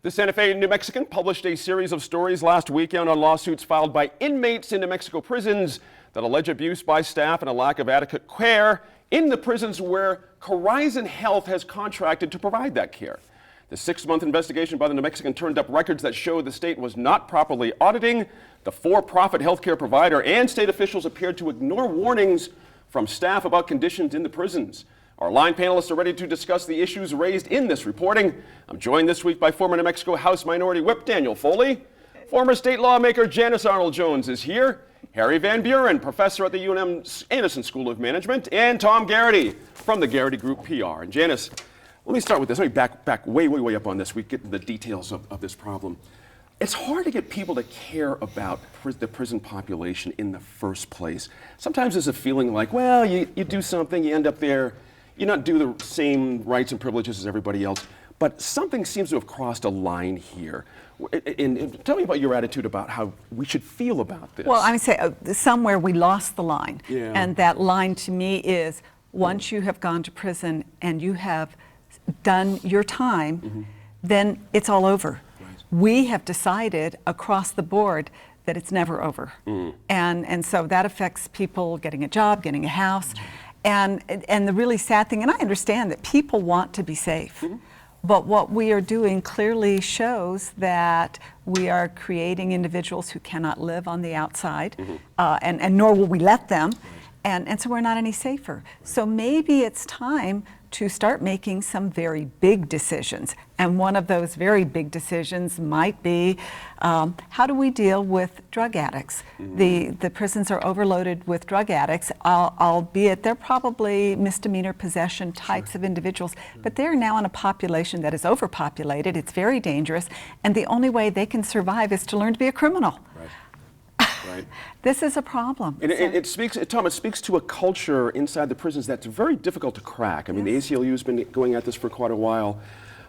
The Santa Fe New Mexican published a series of stories last weekend on lawsuits filed by inmates in New Mexico prisons that allege abuse by staff and a lack of adequate care in the prisons where Horizon Health has contracted to provide that care. The 6-month investigation by the New Mexican turned up records that show the state was not properly auditing the for-profit healthcare provider, and state officials appeared to ignore warnings from staff about conditions in the prisons. Our line panelists are ready to discuss the issues raised in this reporting. I'm joined this week by former New Mexico House Minority Whip Daniel Foley. Former state lawmaker Janice Arnold-Jones is here. Harry Van Buren, professor at the UNM Anderson School of Management, and Tom Garrity from the Garrity Group PR. And Janice, let me start with this. Let me back way up on this. We get into the details of this problem. It's hard to get people to care about the prison population in the first place. Sometimes there's a feeling like, well, you do something, you end up there, you not do the same rights and privileges as everybody else, but something seems to have crossed a line here. And tell me about your attitude about how we should feel about this. Well, I would say somewhere we lost the line. Yeah. And that line to me is once you have gone to prison and you have done your time, then it's all over. Right. We have decided across the board that it's never over. And so that affects people getting a job, getting a house. And the really sad thing, and I understand that people want to be safe, but what we are doing clearly shows that we are creating individuals who cannot live on the outside, and nor will we let them, and so we're not any safer. So maybe it's time to start making some very big decisions. And one of those very big decisions might be, how do we deal with drug addicts? The prisons are overloaded with drug addicts, albeit they're probably misdemeanor possession types of individuals, but they're now in a population that is overpopulated, it's very dangerous, and the only way they can survive is to learn to be a criminal. Right. This is a problem. And it speaks to a culture inside the prisons that's very difficult to crack. I mean, the ACLU has been going at this for quite a while.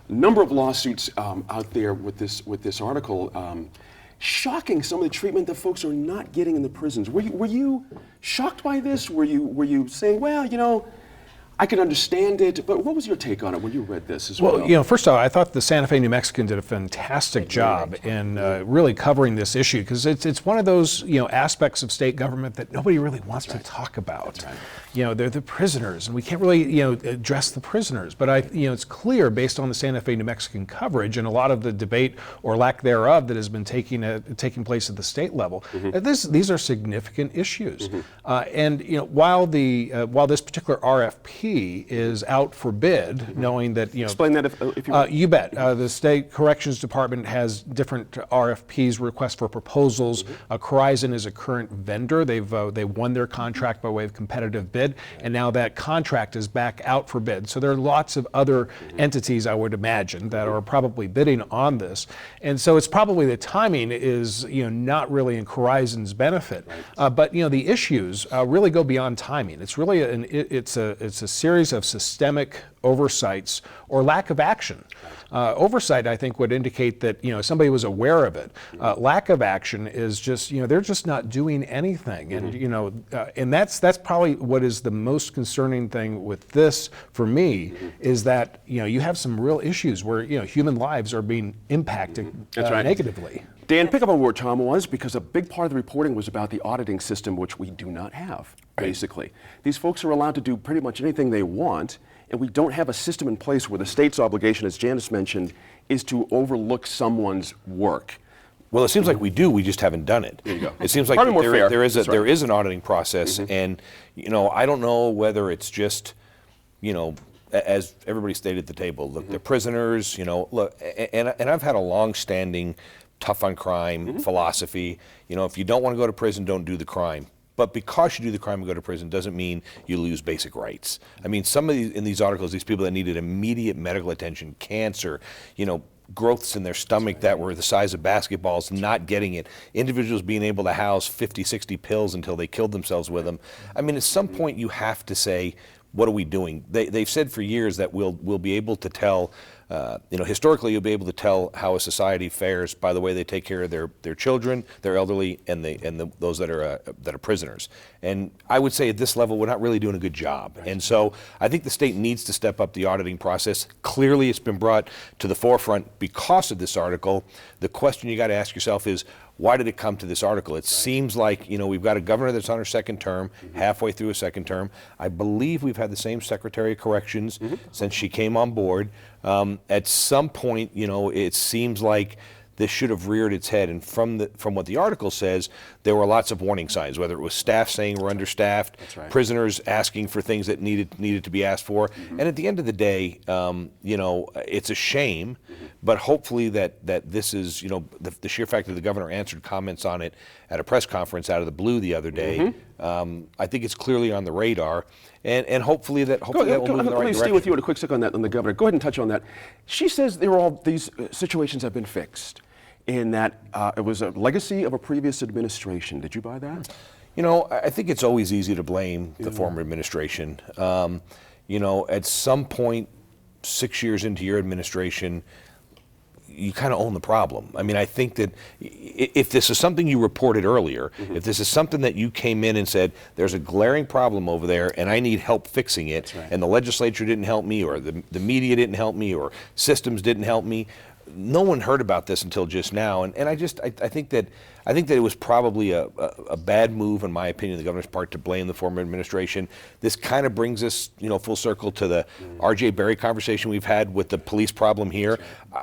A number of lawsuits out there with this article. Shocking some of the treatment that folks are not getting in the prisons. Were you shocked by this? Were you saying, well, you know, I can understand it, but what was your take on it when you read this as well? Well, you know, first of all, I thought the Santa Fe New Mexican did a fantastic job in really covering this issue, because it's one of those, you know, aspects of state government that nobody really wants to talk about. Right. You know, they're the prisoners, and we can't really, you know, address the prisoners. But it's clear based on the Santa Fe New Mexican coverage and a lot of the debate or lack thereof that has been taking place at the state level, that these are significant issues. And you know, while this particular RFP is out for bid, knowing that, you know, explain that if you you bet. The State Corrections Department has different RFPs, requests for proposals. Horizon is a current vendor. They won their contract by way of competitive bid, and now that contract is back out for bid. So there are lots of other entities, I would imagine, that are probably bidding on this, and so it's probably the timing is, you know, not really in Horizon's benefit. But you know, the issues really go beyond timing. It's really it's a series of systemic oversights or lack of action. Oversight, I think, would indicate that, you know, somebody was aware of it. Lack of action is just, you know, they're just not doing anything, and you know, and that's probably what is the most concerning thing with this for me, is that, you know, you have some real issues where, you know, human lives are being impacted negatively. Dan, pick up on where Tom was, because a big part of the reporting was about the auditing system, which we do not have, basically. These folks are allowed to do pretty much anything they want, and we don't have a system in place where the state's obligation, as Janice mentioned, is to overlook someone's work. Well, it seems like we do, we just haven't done it. There you go. It seems like there is an auditing process, and you know, I don't know whether it's just, you know, as everybody stated at the table, look, the prisoners, you know, look, and I've had a long-standing tough on crime philosophy. You know, if you don't want to go to prison, don't do the crime. But because you do the crime and go to prison doesn't mean you lose basic rights. I mean, some of in these articles, these people that needed immediate medical attention, cancer, you know, growths in their stomach that were the size of basketballs, not getting it, individuals being able to house 50, 60 pills until they killed themselves with them. I mean, at some point you have to say, what are we doing? They've said for years that we'll be able to tell historically you'll be able to tell how a society fares by the way they take care of their children, their elderly, and those that are prisoners. And I would say at this level we're not really doing a good job. And so I think the state needs to step up the auditing process. Clearly it's been brought to the forefront because of this article. The question you got to ask yourself is, why did it come to this article? It seems like, we've got a governor that's on her second term, halfway through a second term. I believe we've had the same Secretary of Corrections since she came on board. At some point, it seems like this should have reared its head. And from what the article says, there were lots of warning signs, whether it was staff saying we're understaffed, prisoners asking for things that needed to be asked for. And at the end of the day, it's a shame, but hopefully that this is, the sheer fact that the governor answered comments on it at a press conference out of the blue the other day, I think it's clearly on the radar. And hopefully that will move in the right direction. Let me stay with you on a quick second on the governor. Go ahead and touch on that. She says these situations have been fixed, in that it was a legacy of a previous administration. Did you buy that? I think it's always easy to blame the former administration. At some point, 6 years into your administration, you kind of own the problem. I mean, I think that if this is something you reported earlier, if this is something that you came in and said, there's a glaring problem over there and I need help fixing it, and the legislature didn't help me, or the media didn't help me, or systems didn't help me, no one heard about this until just now. And I think that it was probably a bad move, in my opinion, on the governor's part to blame the former administration. This kind of brings us, full circle to the R.J. Berry conversation we've had with the police problem here.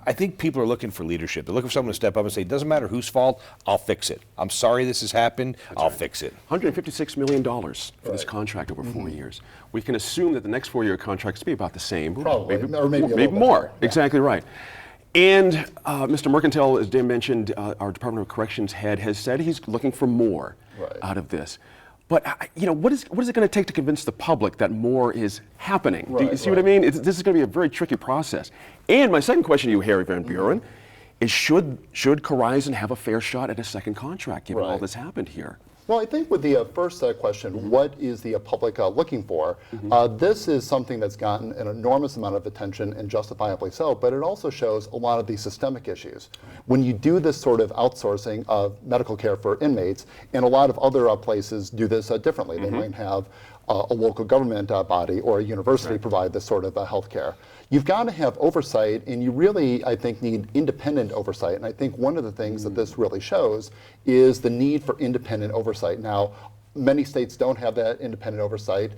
I think people are looking for leadership. They're looking for someone to step up and say, it doesn't matter whose fault, I'll fix it. I'm sorry this has happened, I'll fix it. $156 million for this contract over 4 years. We can assume that the next 4-year contracts will be about the same. Probably, maybe or maybe a little bit more. more. Yeah. Exactly right. And Mr. Mercantile, as Dan mentioned, our Department of Corrections head, has said he's looking for more out of this. But what is it going to take to convince the public that more is happening? Do you see what I mean? This is going to be a very tricky process. And my second question to you, Harry Van Buren, is should Corizon have a fair shot at a second contract given all this happened here? Well, I think with the first question, what is the public looking for? This is something that's gotten an enormous amount of attention, and justifiably so, but it also shows a lot of the systemic issues. When you do this sort of outsourcing of medical care for inmates, and a lot of other places do this differently. They might have a local government body or a university provide this sort of health care. You've got to have oversight, and you really, I think, need independent oversight. And I think one of the things that this really shows is the need for independent oversight. Now, many states don't have that independent oversight.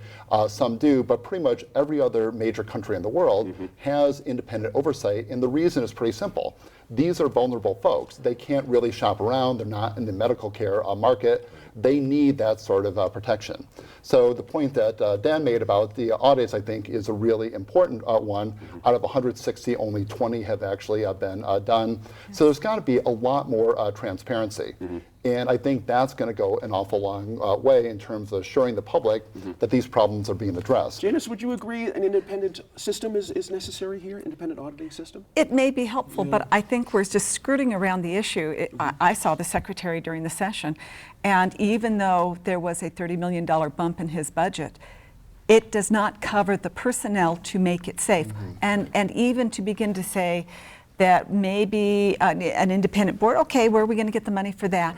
Some do, but pretty much every other major country in the world has independent oversight, and the reason is pretty simple. These are vulnerable folks. They can't really shop around. They're not in the medical care market. They need that sort of protection. So the point that Dan made about the audits, I think, is a really important one. Out of 160, only 20 have actually been done. So there's got to be a lot more transparency. And I think that's going to go an awful long way in terms of assuring the public that these problems are being addressed. Janice, would you agree an independent system is necessary here, independent auditing system? It may be helpful, but I think we're just skirting around the issue. I saw the secretary during the session, and even though there was a $30 million bump in his budget, it does not cover the personnel to make it safe. And even to begin to say that maybe an independent board, okay, where are we going to get the money for that?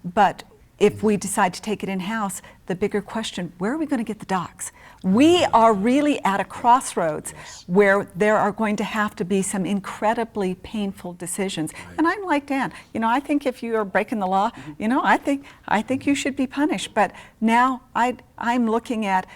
But if we decide to take it in-house, the bigger question, where are we going to get the docs? We are really at a crossroads where there are going to have to be some incredibly painful decisions. And I'm like Dan, I think if you are breaking the law, I think you should be punished. But now I'm looking at,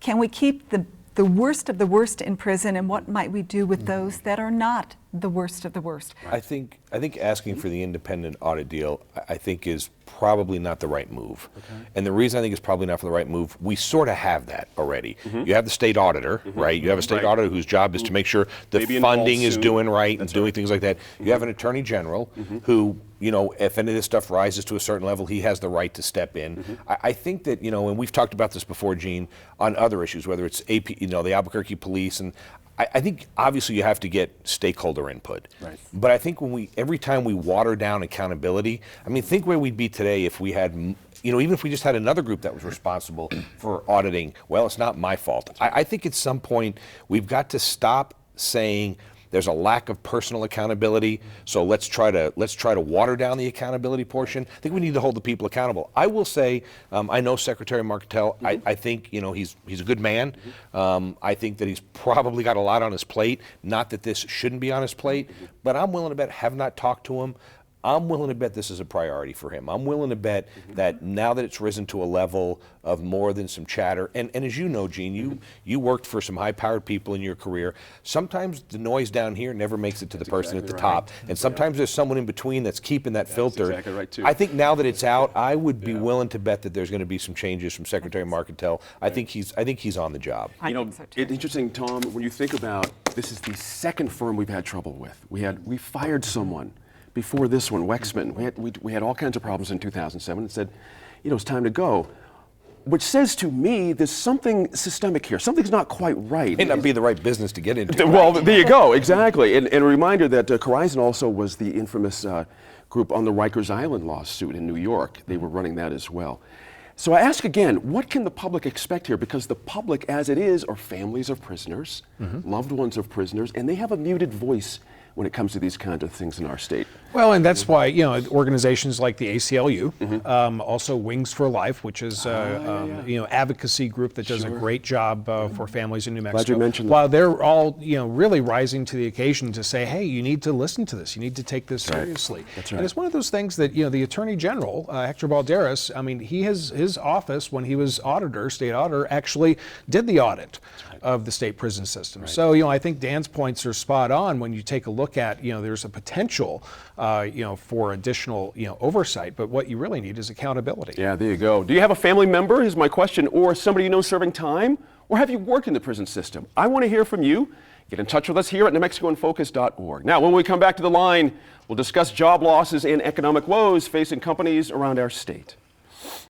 can we keep the worst of the worst in prison, and what might we do with those that are not the worst of the worst? I think asking for the independent audit deal, I think, is probably not the right move. And the reason I think it's probably not the right move, we sort of have that already. You have the state auditor, right? You have a state auditor whose job is to make sure the Maybe funding involved is soon. doing right and doing things like that. You have an attorney general who, if any of this stuff rises to a certain level, he has the right to step in. I think that, and we've talked about this before, Gene, on other issues, whether it's AP, the Albuquerque police, and I think obviously you have to get stakeholder input. Right. But I think every time we water down accountability, think where we'd be today if we had, even if we just had another group that was responsible for auditing. Well, it's not my fault. I think at some point we've got to stop saying There's a lack of personal accountability. So let's try to water down the accountability portion. I think we need to hold the people accountable. I will say, I know Secretary Marketell. I think he's a good man. I think that he's probably got a lot on his plate. Not that this shouldn't be on his plate, but I'm willing to bet, have not talked to him, I'm willing to bet this is a priority for him. I'm willing to bet that now that it's risen to a level of more than some chatter, and as you know, Gene, you worked for some high-powered people in your career. Sometimes the noise down here never makes it to the person at the top, and sometimes there's someone in between that's keeping that filtered. exactly right, too. I think now that it's out, I would be willing to bet that there's going to be some changes from Secretary Marketell. I think he's on the job. I You know, think so too. it's interesting, Tom, when you think about this is the second firm we've had trouble with. We fired someone before this one, Wexman. We had all kinds of problems in 2007 and said, it's time to go. Which says to me there's something systemic here. Something's not quite right. May not be the right business to get into. Well, there you go, exactly. And a reminder that Corizon also was the infamous group on the Rikers Island lawsuit in New York. They were running that as well. So I ask again, what can the public expect here? Because the public, as it is, are families of prisoners, loved ones of prisoners, and they have a muted voice when it comes to these kinds of things in our state. Well, and that's why organizations like the ACLU, also Wings for Life, which is advocacy group that does a great job for families in New Mexico. Glad you mentioned that. While they're all really rising to the occasion to say, hey, you need to listen to this, you need to take this seriously. That's right. And it's one of those things that the Attorney General Hector Balderas, his office when he was state auditor, actually did the audit of the state prison system. So I think Dan's points are spot on when you take a look at there's a potential for additional oversight, but what you really need is accountability. Yeah, there you go. Do you have a family member, is my question, or somebody you know serving time? Or have you worked in the prison system? I want to hear from you. Get in touch with us here at NewMexicoInFocus.org. Now, when we come back to the line, we'll discuss job losses and economic woes facing companies around our state.